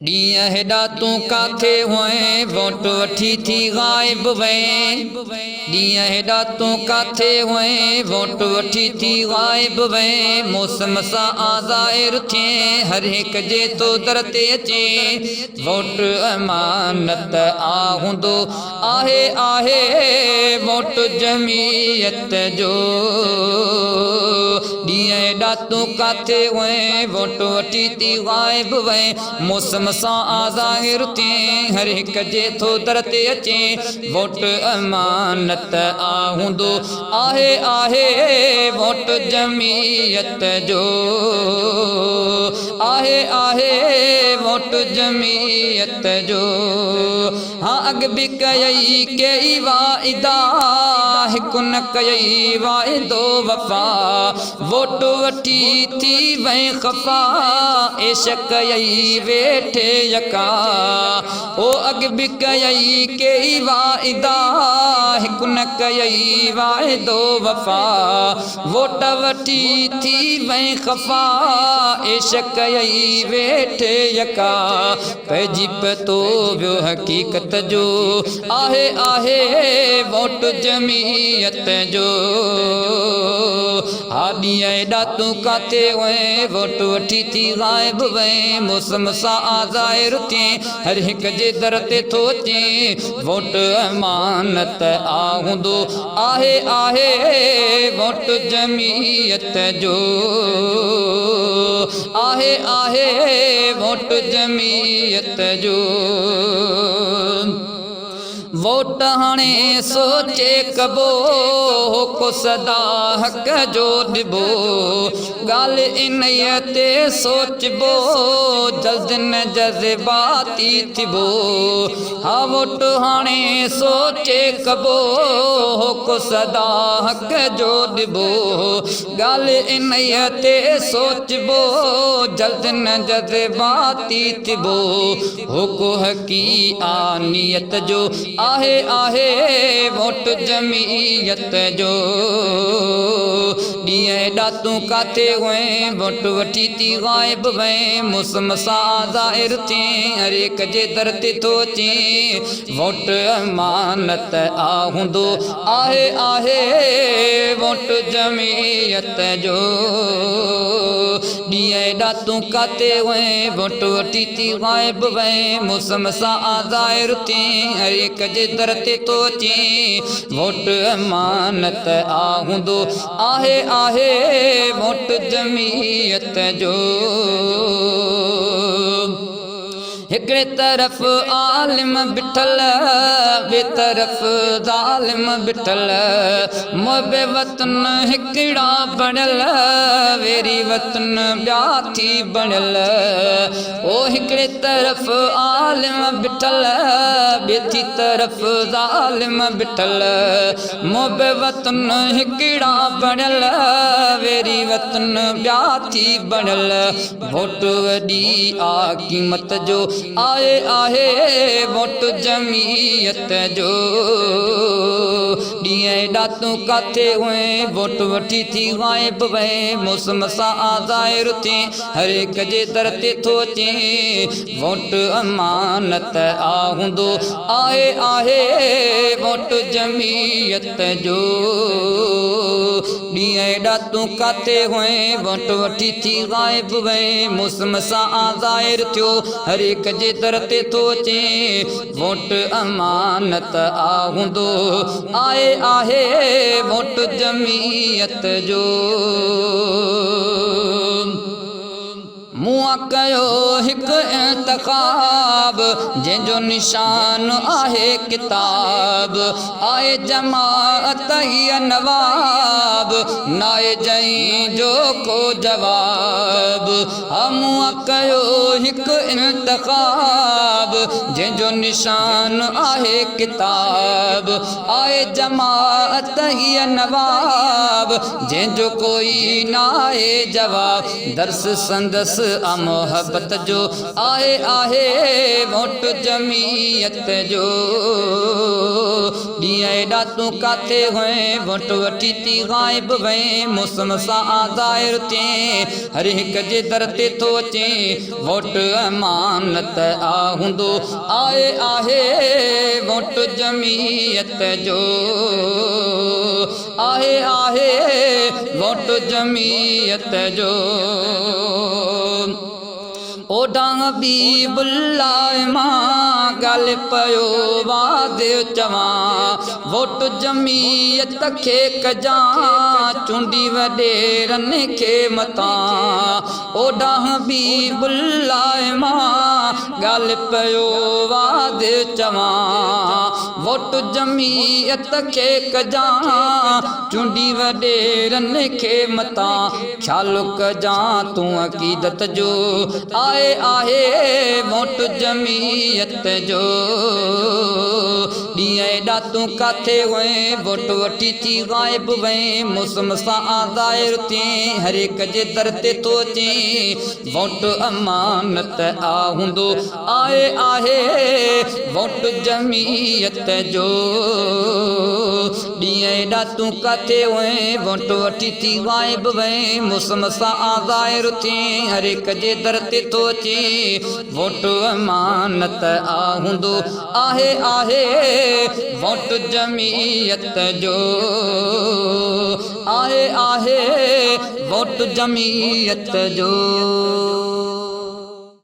ॾींहं हेॾा तूं काथे हुएं वोट वठी थी गायब वएं। ॾींहं हेॾा तूं काथे हुएं वोट वठी थी गायब वएं। मौसम सां आज़ाइर थिए हर हिक जे तो दर ते अचे। वोट अमानत आ हूंदो आहे आहे वोट जमीयत जो। ॾींहं हेॾा तूं काथे हुएं वोट वठी थी गायब वएं। मौसम सां आज़ाहिर थिए हर हिक जे थो दर ते अचे। वोट अमानत आ हूंदो आहे आहे वोट जमीयत जो। आहे आहे वोट जमीयत जो। हाँ अॻ बि कयई कई वाइदा हिकु न कयई वाइदो वफ़ा। वोट वठी थी वई ख़फ़ा ऐश कयई वेठे यका। ओ अॻ बि कयई कई वाइदा हिकु न कयई वाइदो वफ़ा। वोट वठी थी वई ख़फ़ा ऐश कयई वेठे यका। पइजी पतो वियो हक़ीक़त जो आहे आहे वोट जमीयत जो। हा ॾींहं हेॾा तूं काथे हुएं वोट वठी थी गायब वएं। मौसम सां आज़ाइर थिए हर हिक जे दर ते थो अचे। वोट अमानत आ हूंदो आहे आहे वोट जमीयत जो। आहे आहे वोट जमीयत जो। वोट हाणे सोचे कबो को सदा हक़ जो ॾिबो। ॻाल्हि इन ते सोचबो जल्द न जज़्बाती थिबो। हा वोट हाणे सोचे कबो को सदा हक़ जो ॾिबो। ॻाल्हि इन ते सोचबो जल्द न जज़्बाती थिबो। हो को हक़ी आ नियत जो आहे आहे वोट जमीयत जो। ॾींहं हेॾा तूं काथे हुएं वोट वठी थी गायब वएं। मौसम सां ज़ाहिर थिए हर हिक जे दर ते थो अचे। वोट अमानत आ हूंदो आहे आहे वोट जमीयत जो। ॾींहं हेॾा तूं काथे हुएं वोट वठी थी गायब वएं। मौसम सां ज़ाहिर थिए हर हिक जे दर ते थो अचे। वोट अमानत आ हूंदो आहे आहे वोट जमीयत जो। हिकिड़े तरफ़ आलिम बिठल ॿिए तरफ़ ज़ालिम बिठल। मोबे वतन हिकिड़ा बणियल वेरी वतन ॿिया थी बणियल। ओ हिकिड़े तरफ़ आलिम बिठल ॿिए थी तरफ़ ज़ालिम बिठल। मोबे वतन हिकिड़ा बणियल वेरी वतन ॿिया थी बणियल। वोट वॾी आ क़ीमत जो आहे आहे वोट जमीयत जो। ॾींहं हेॾा तूं काथे हुएं वोट वठी थी गायब वएं। मौसम सां आज़ाइर थिए हर हिक जे दर ते थो अचे। वोट अमानत आ हूंदो आहे आहे वोट जमीयत जो। ॾींहं हेॾा तूं काथे हुएं वोट वठी थी गायब वएं। मौसम सां आज़ाइर थियो हर हिक जे दर ते थो अचे। वोट अमानत आ हूंदो आहे आहे वोट जमीयत जो। मूं कयो हिकु इंतख़ाब जंहिंजो निशान आहे किताब। आहे जमाअत हीअ नवाब नाए जंहिं जो को जवाब। हा मूं कयो हिकु इंतख़ाब जंहिंजो निशान आहे किताब। आहे जमाअत हीअ नवाब जंहिंजो कोई नाहे जवाब। दर्स संदस आ मोहब्बत जो आहे आहे वोट जमीयत जो ॾींहं एॾा तूं काथे हुए वोट वठी थी गाइब वए मौसम सां ज़ाहिर थिए हर हिक जे दर ते थो अचे वोट अमानत आ हूंदो आहे वोट जमीयत जो आहे वोट जमीयत जो ओॾां हबीबुल्ला मां ॻाल्हि पियो वादे चवां वोट जमीयत खे कजां चूंडी वॾेरनि खे मतां ओॾां हबीबुल्ला मां ॻाल्हि पियो वादे चवां वोट जमीयत खे कजां चूंडी वॾेरनि खे मतां ख़्यालु कजां तूं अक़ीदत जो आहे वोट जमीयत जो ॾींहं एॾा तूं काथे वए वोट वठी थी गाइब वए मौसम सां ज़ाहिर थिए हर हिक जे दर ते थो अचे वोट अमानत आ हूंदो आहे वोट जमीयत जो ॾींहं एॾा तूं काथे वए वोट वठी थी गाइब वए मौसम सां ज़ाहिर थिए हर हिक जे दर ते थो अचे वोट अमानत आ हूंदो आहे वोट जमीयत जो आहे वोट जमीयत जो।